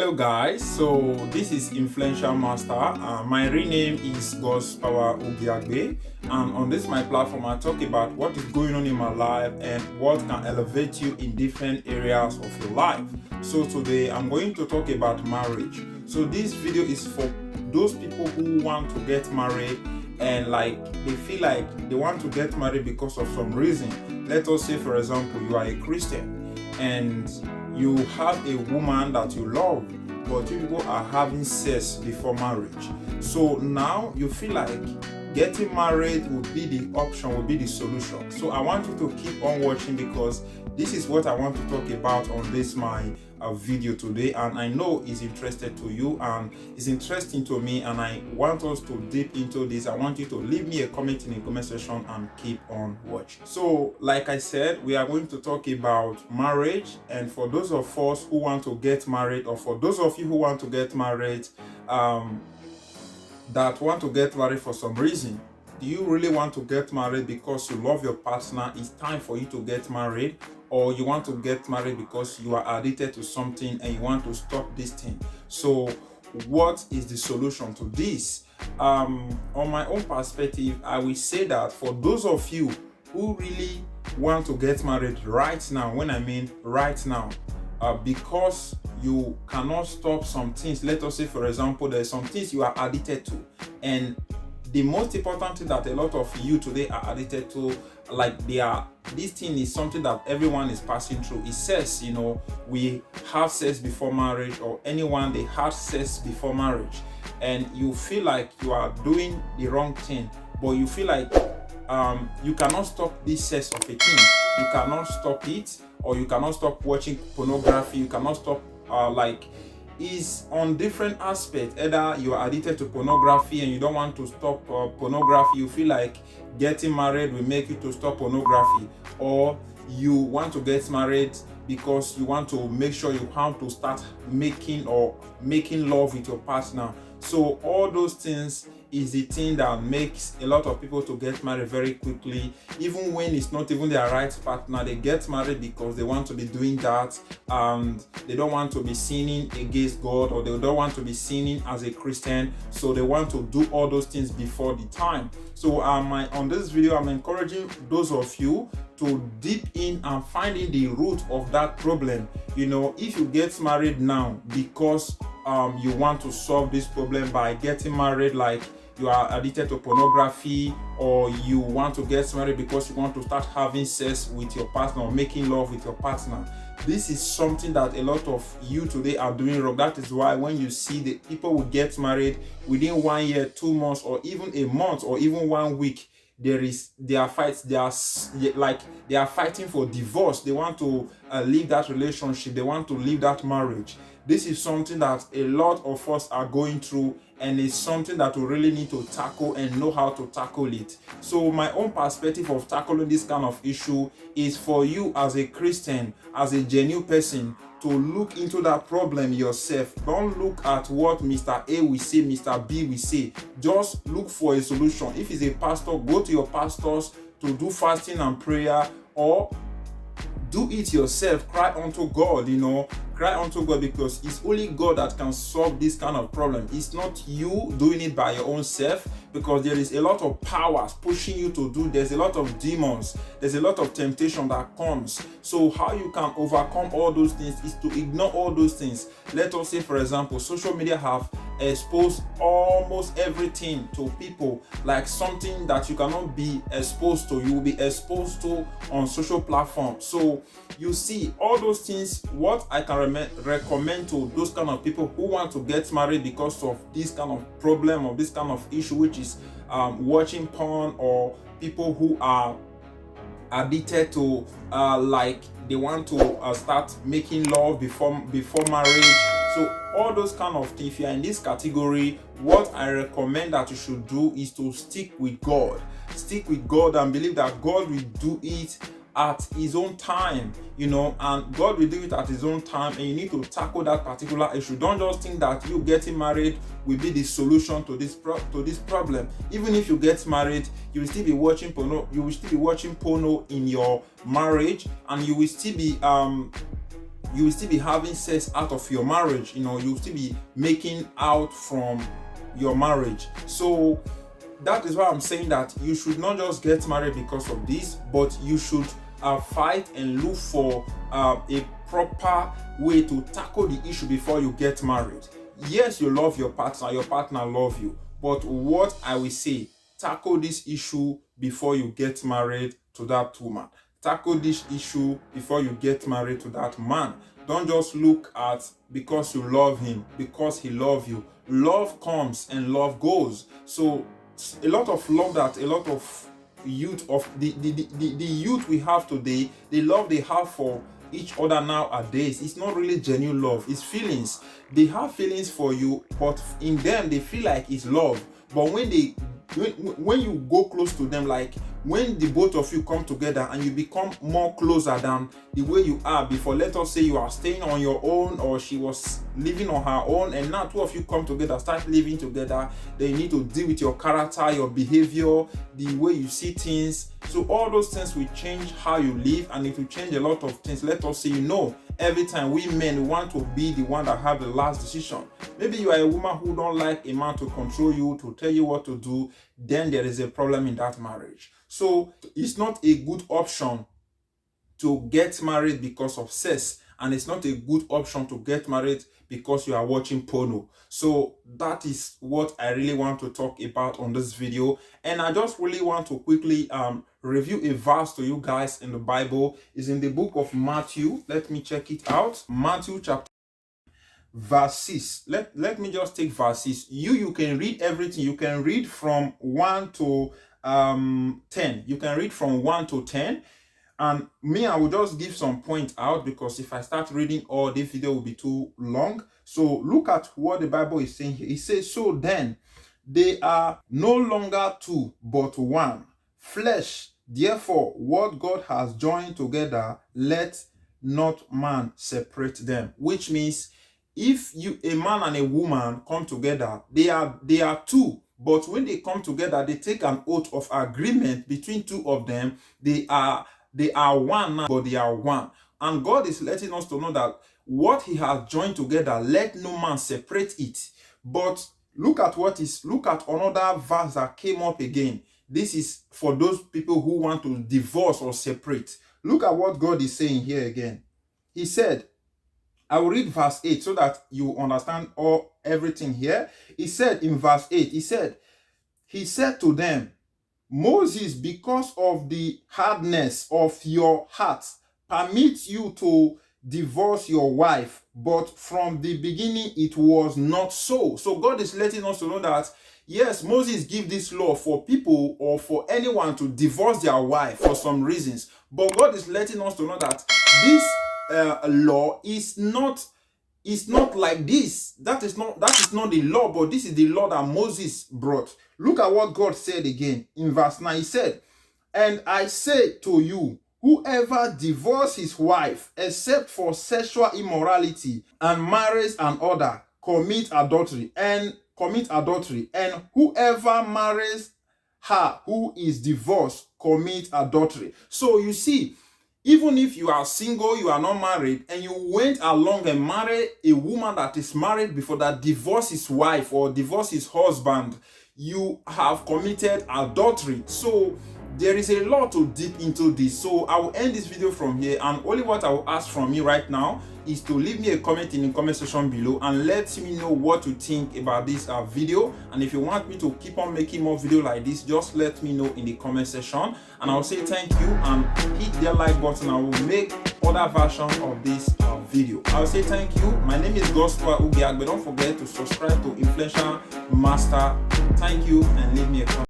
Hello guys, so this is Influential Master. My real name is God's Power Obiagbe, and on this my platform I talk about what is going on in my life and what can elevate you in different areas of your life. So today I'm going to talk about marriage. So this video is for those people who want to get married and they feel like they want to get married because of some reason. Let us say, for example, you are a Christian and you have a woman that you love, but you people are having sex before marriage. So now you feel like getting married would be the option, would be the solution. So I want you to keep on watching because this is what I want to talk about on this my video today, and I know it's interested to you and it's interesting to me, and I want us to deep into this. I want you to leave me a comment in the comment section and keep on watching. So like I said, we are going to talk about marriage, and for those of us who want to get married, or for those of you who want to get married, that want to get married for some reason. Do you really want to get married because you love your partner? It's time for you to get married, or you want to get married because you are addicted to something and you want to stop this thing. So what is the solution to this? On my own perspective, I will say that for those of you who really want to get married right now, when I mean right now, because you cannot stop some things. Let us say, for example, there's some things you are addicted to, and the most important thing that a lot of you today are addicted to, this thing is something that everyone is passing through, is sex. We have sex before marriage, or anyone, they had sex before marriage, and you feel like you are doing the wrong thing, but you feel like you cannot stop this sex of a thing. You cannot stop it, or you cannot stop watching pornography. You cannot stop is on different aspects. Either you are addicted to pornography and you don't want to stop pornography. You feel like getting married will make you to stop pornography, or you want to get married because you want to make sure you have to start making love with your partner. So all those things is the thing that makes a lot of people to get married very quickly, even when it's not even their right partner. They get married because they want to be doing that, and they don't want to be sinning against God, or they don't want to be sinning as a Christian, so they want to do all those things before the time. So on this video, I'm encouraging those of you to deep in and finding the root of that problem. If you get married now because you want to solve this problem by getting married, like you are addicted to pornography, or you want to get married because you want to start having sex with your partner or making love with your partner, this is something that a lot of you today are doing wrong. That is why when you see the people who get married within 1 year, 2 months, or even a month, or even 1 week, they are fighting for divorce. They want to leave that relationship. They want to leave that marriage. This is something that a lot of us are going through, and it's something that we really need to tackle and know how to tackle it. So my own perspective of tackling this kind of issue is for you as a Christian, as a genuine person, to look into that problem yourself. Don't look at what Mr. A will say, Mr. B will say. Just look for a solution. If it's a pastor, go to your pastors to do fasting and prayer, or do it yourself. Cry unto God, cry unto God, because it's only God that can solve this kind of problem. It's not you doing it by your own self, because there is a lot of powers pushing you to do. There's a lot of demons, there's a lot of temptation that comes. So how you can overcome all those things is to ignore all those things. Let us say, for example, social media have exposed almost everything to people, like something that you cannot be exposed to, you will be exposed to on social platforms. So you see all those things. What I can recommend to those kind of people who want to get married because of this kind of problem, or this kind of issue, which is watching porn, or people who are addicted to they want to start making love before marriage. So all those kind of things, if you are in this category, what I recommend that you should do is to stick with God and believe that God will do it at his own time, and God will do it at his own time, and you need to tackle that particular issue. Don't just think that you getting married will be the solution to this problem. Even if you get married, you will still be watching porno in your marriage, and you will still be you will still be having sex out of your marriage. You know, you will still be making out from your marriage. So that is why I'm saying that you should not just get married because of this, but you should fight and look for a proper way to tackle the issue before you get married. Yes, you love your partner love you, but what I will say, tackle this issue before you get married to that woman. Tackle this issue before you get married to that man. Don't just look at because you love him, because he loves you. Love comes and love goes. So a lot of love that a lot of youth of the youth we have today, the love they have for each other nowadays, it's not really genuine love, it's feelings. They have feelings for you, but in them they feel like it's love. But when you go close to them, like when the both of you come together and you become more closer than the way you are before, let us say you are staying on your own or she was living on her own, and now two of you come together, start living together, then you need to deal with your character, your behavior, the way you see things. So all those things will change how you live, and it will change a lot of things. Let us say, every time we men want to be the one that have the last decision. Maybe you are a woman who don't like a man to control you, to tell you what to do, then there is a problem in that marriage. So it's not a good option to get married because of sex, and it's not a good option to get married because you are watching porno. So that is what I really want to talk about on this video, and I just really want to quickly review a verse to you guys in the Bible. It's in the book of Matthew. Let me check it out. Matthew chapter verse 6. Let me just take verse 6. You can read everything. You can read from 1 to 10. You can read from 1 to 10. And me, I will just give some points out, because if I start reading all, this video will be too long. So look at what the Bible is saying here. It says, so then they are no longer two, but one flesh. Therefore, what God has joined together, let not man separate them. Which means, if a man and a woman come together, they are two. But when they come together, they take an oath of agreement between two of them. They are one now, but they are one. And God is letting us to know that what he has joined together, let no man separate it. But look at another verse that came up again. This is for those people who want to divorce or separate. Look at what God is saying here again. He said, I will read verse 8 so that you understand everything here. He said in verse 8, he said to them, Moses, because of the hardness of your hearts, permits you to divorce your wife, but from the beginning it was not so. So God is letting us to know that, yes, Moses gave this law for people or for anyone to divorce their wife for some reasons. But God is letting us to know that this law is not like this. That is not the law, but this is the law that Moses brought. Look at what God said again in verse 9. He said, and I say to you, whoever divorces his wife except for sexual immorality and marries another commit adultery, and whoever marries her who is divorced commit adultery. So you see, even if you are single, you are not married, and you went along and married a woman that is married before, that divorced his wife or divorced his husband, you have committed adultery. So there is a lot to deep into this. So I will end this video from here, and only what I will ask from you right now is to leave me a comment in the comment section below and let me know what you think about this video. And if you want me to keep on making more videos like this, just let me know in the comment section, and I'll say thank you and hit the like button. I will make other versions of this video. I'll say thank you. My name is Gospel Ugiag, but don't forget to subscribe to Influential Master. Thank you, and leave me a comment.